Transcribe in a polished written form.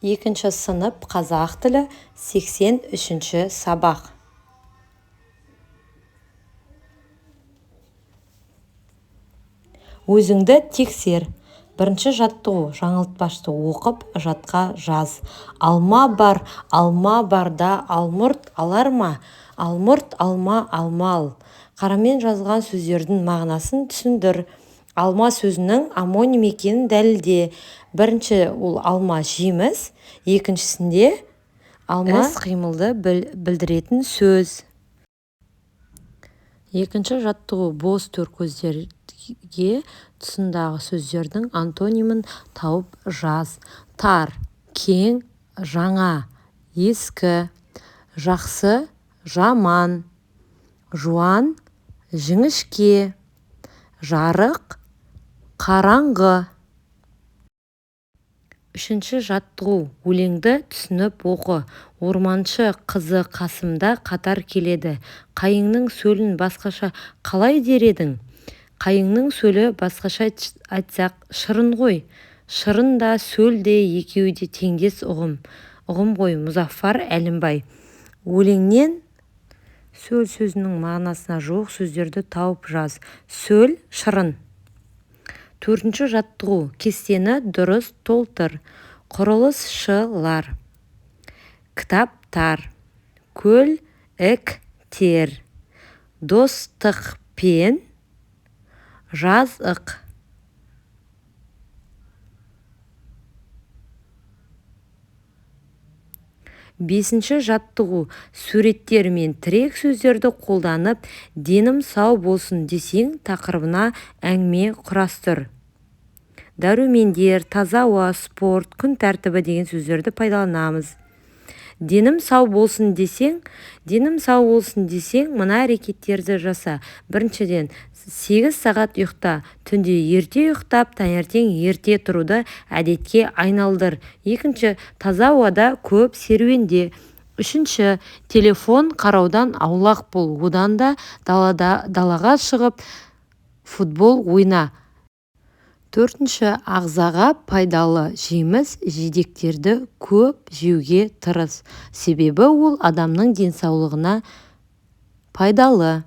Екінші сынып қазақ тілі 83-ші сабақ. Өзіңді тексер. Бірінші жаттығу жаңылтпашты оқып жатқа жаз. Алма барда алмұрт алар ма? Алмұрт алма ал. Қарамен жазған сөздердің мағынасын түсіндір. Алма сөзінің амоним екенін дәлелде. Бірінші ол алма жеміс, екіншісінде алма қимылды білдіретін сөз. Екінші жаттығу бос төркөздерге тұсындағы сөздердің антонимін тауып жаз. Тар, кең, жаңа, ескі, жақсы, жаман, жуан, жіңішке, жарық, қараңғы. Үшінші жаттығу өлеңді түсініп оқы. Орманшы қызы қасымда қатар келеді. Қайыңның сөлін басқаша қалай дер едің? Қайыңның сөлі басқаша айтсақ шырын ғой. Шырын да сөл де екеуі де теңдес ұғым ғой. Мұзафар Әлімбай. Өлеңнен сөл сөзінің мағынасына жоқ сөздерді тауып жаз. Сөл, шырын. Төртінші жаттығу кестені дұрыс толтыр. Құрылысшылар, кітаптар, көліктер, достықпен, жазық. Бесінші жаттығу суреттер мен тірек сөздерді қолданып, денім сау болсын десең тақырыбына әңгіме құрастыр. Дәрумендер, таза ауа, спорт, күн тәртібі деген сөздерді пайдаланамыз. Денім сау болсын десең, мына әрекеттерді жаса. Біріншіден, 8 сағат ұйықта, түнде ерте ұйықтап, таңертең ерте тұруды әдетке айналдыр. Екінші, таза ауада көп серуенде. Үшінші, телефон қараудан аулақ бол. Одан да далаға шығып футбол ойна. Төртінші, ағзаға пайдалы жеміс жидектерді көп жеуге тырыс. Себебі ол адамның денсаулығына пайдалы.